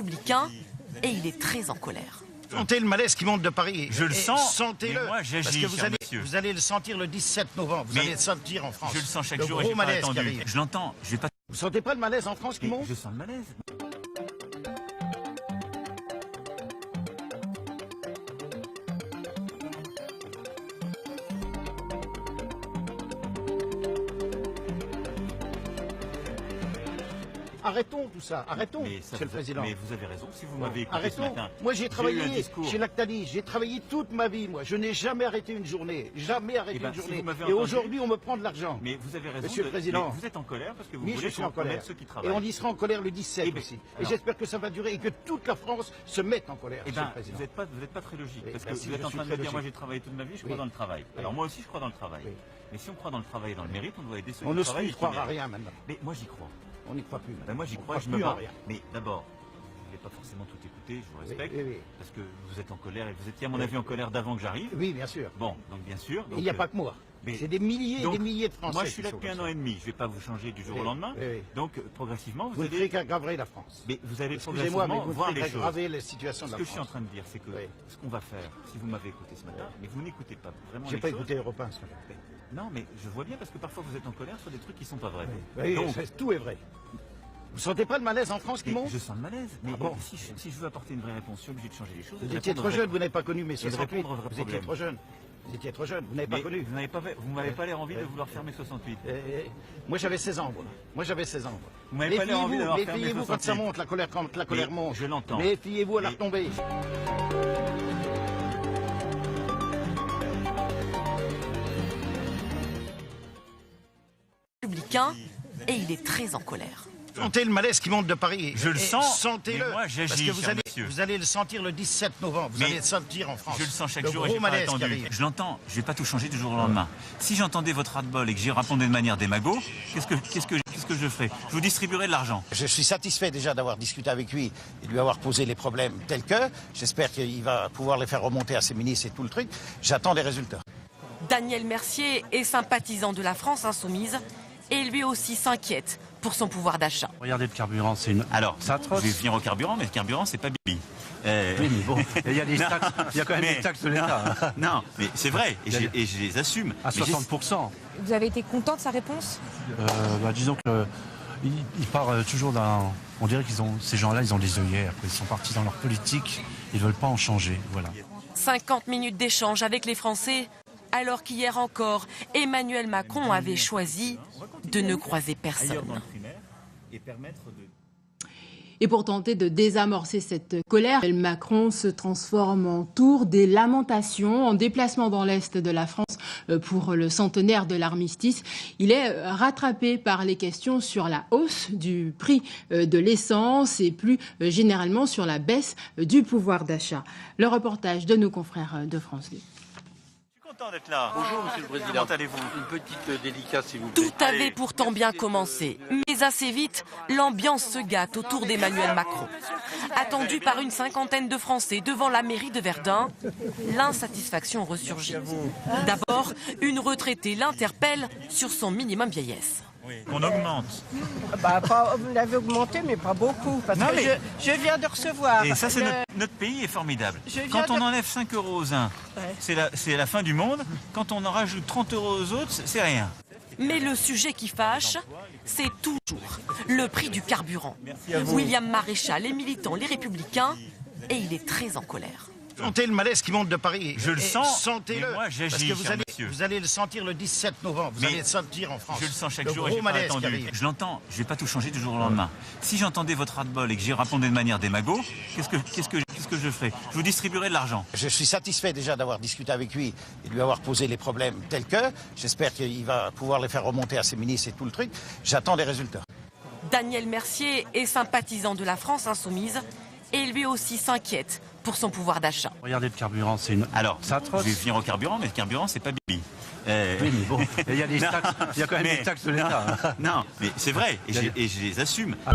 républicain et il est très en colère. Sentez le malaise qui monte de Paris. Je le sens, sentez-le. mais moi j'agis, parce que monsieur. vous allez le sentir le 17 novembre. Vous allez le sentir en France. Je le sens chaque le jour et gros j'ai pas malaise qui attendu. arrive. Je l'entends, je vais pas... Vous sentez pas le malaise en France qui monte? Je sens le malaise. Arrêtons tout ça, arrêtons, Monsieur le Président. Mais vous avez raison, si vous m'avez écouté Arrêtons. ce matin. Moi j'ai travaillé discours. chez Lactalis, j'ai travaillé toute ma vie, moi. Je n'ai jamais arrêté une journée, jamais arrêté une si journée. vous m'avez Et entendu, aujourd'hui on me prend de l'argent. Mais vous avez raison. Monsieur le Président. Vous êtes en colère parce que vous Oui, voulez je suis en colère. ceux qui travaillent. Et on y sera en colère le 17 Eh ben, aussi. Et alors- j'espère que ça va durer et que toute la France se mette en colère, Eh Monsieur ben, le Président. vous n'êtes pas très logique, Oui, parce ben que si, vous êtes je en suis train de très me dire, moi logique. j'ai travaillé toute ma vie, je crois Oui. dans le travail. Oui. Alors moi aussi je crois dans le travail. Oui. Mais si on croit dans le travail et dans le mérite, on doit aider ceux On qui n'ose travaillent. plus et qui croire à méritent. rien maintenant. Mais moi j'y crois. On n'y croit plus. Ben, moi j'y On crois, je croit me plus en bats. rien. Mais d'abord, vous n'avez pas forcément tout écouté, je vous respecte, oui, oui. parce que vous êtes en colère et vous étiez à mon avis en colère d'avant que j'arrive. Oui, bien sûr. Bon, donc bien sûr. Et il n'y a pas que moi. mais- C'est des milliers et donc, des milliers de Français. Moi je suis qui là sont depuis comme un an ça. et demi, je ne vais pas vous changer du jour Oui, au lendemain. oui, oui. Donc progressivement, Vous vous ne allez... ferez qu'aggraver la France. Mais vous allez Excusez-moi, mais progressivement vous voir ferez les choses. qu'aggraver la situation de Ce la que je suis en France. train de dire, c'est que Oui. ce qu'on va faire, si vous m'avez écouté ce matin, mais vous n'écoutez pas vraiment J'ai les pas choses. écouté Europe 1 ce matin. Non, mais je vois bien parce que parfois vous êtes en colère sur des trucs qui sont pas vrais. Oui, Donc, tout est vrai. Vous sentez pas le malaise en France qui mais monte? je sens le malaise. Mais Ah bon si je veux apporter une vraie réponse, je suis obligé de changer les choses. et de Vous étiez répondre trop aux jeune, vous n'avez pas connu mes de 68. répondre aux vrais Vous étiez problèmes. trop jeune. Vous étiez trop jeune, vous n'avez pas Mais connu. vous m'avez pas l'air envie de vouloir faire mes 68. Moi j'avais 16 ans, moi. Moi j'avais 16 ans. Moi. Vous m'avez pas l'air envie d'avoir fait mes Méfiez-vous quand ça 68. monte, la colère, quand la colère Mais monte. je l'entends. Méfiez-vous à la Mais- retombée. Républicain et il est très en colère. Sentez le malaise qui monte de Paris. Je le sens, Sentez-le. mais moi, j'agis, Parce que vous cher allez, monsieur. vous allez le sentir le 17 novembre. Vous Mais allez le sentir en France. Je le sens chaque le jour et gros j'ai pas malaise qui attendu. arrive. Je l'entends, je vais pas tout changer du jour au lendemain. Si j'entendais votre ras-de-bol et que j'y répondais de manière démago, qu'est-ce que je ferais? Je vous distribuerai de l'argent. Je suis satisfait déjà d'avoir discuté avec lui et de lui avoir posé les problèmes tels que. J'espère qu'il va pouvoir les faire remonter à ses ministres et tout le truc. J'attends des résultats. Daniel Mercier est sympathisant de la France insoumise et lui aussi s'inquiète pour son pouvoir d'achat. Regardez le carburant, c'est une... Alors, c'est atroce. je vais venir au carburant, mais le carburant, c'est pas Bibi. Oui, mais bon, il y a des Non, taxes, il y a quand même mais- des taxes de l'État. hein. Non, mais c'est vrai, et Il y a je les assume. À Mais j'ai- 60%. Vous avez été content de sa réponse? Disons que il part toujours d'un... On dirait qu'ils ont... Ces gens-là, ils ont des œillères. Ils sont partis dans leur politique. Ils ne veulent pas en changer. Voilà. 50 minutes d'échange avec les Français, alors qu'hier encore, Emmanuel Macron avait choisi de ne croiser ailleurs dans personne. le primaire et permettre de... Et pour tenter de désamorcer cette colère, Macron se transforme en tour des lamentations, en déplacement dans l'Est de la France pour le centenaire de l'armistice. Il est rattrapé par les questions sur la hausse du prix de l'essence et plus généralement sur la baisse du pouvoir d'achat. Le reportage de nos confrères de France 2. Content d'être là. Bonjour Monsieur le Président. Comment allez-vous? Une petite dédicace s'il vous plaît. Tout avait pourtant bien commencé, mais assez vite, l'ambiance se gâte autour d'Emmanuel Macron. Attendu par une cinquantaine de Français devant la mairie de Verdun, l'insatisfaction ressurgit. D'abord, une retraitée l'interpelle sur son minimum vieillesse. Oui. On augmente. Vous l'avez augmenté, mais pas beaucoup. Parce Non, que mais- je viens de recevoir. Et ça, c'est notre pays est formidable. Je viens Quand on de- enlève 5 euros aux uns, Ouais. c'est la fin du monde. Quand on en rajoute 30 euros aux autres, c'est rien. Mais le sujet qui fâche, c'est toujours le prix du carburant. William Maréchal, les militants, les républicains, et il est très en colère. Sentez le malaise qui monte de Paris. Je le sens, Sentez-le. mais moi, j'agis, Parce que cher monsieur. vous allez le sentir le 17 novembre. Vous Mais allez le sentir en France. Je le sens chaque le jour et gros j'ai pas malaise qui attendu. arrive. Je l'entends, je vais pas tout changer du jour au lendemain. Si j'entendais votre ras-de-bol et que j'y répondais de manière démago, qu'est-ce que je ferais? Je vous distribuerai de l'argent. Je suis satisfait déjà d'avoir discuté avec lui et de lui avoir posé les problèmes tels que. J'espère qu'il va pouvoir les faire remonter à ses ministres et tout le truc. J'attends des résultats. Daniel Mercier est sympathisant de la France insoumise et lui aussi s'inquiète pour son pouvoir d'achat. Regardez le carburant, c'est une... Alors, c'est atroce. je vais venir au carburant, mais le carburant, c'est pas Bibi. Oui, mais bon, il y a des Non, taxes, il y a quand même mais- des taxes de l'État. hein. Non, mais c'est vrai, et Il y a je les assume. Ah.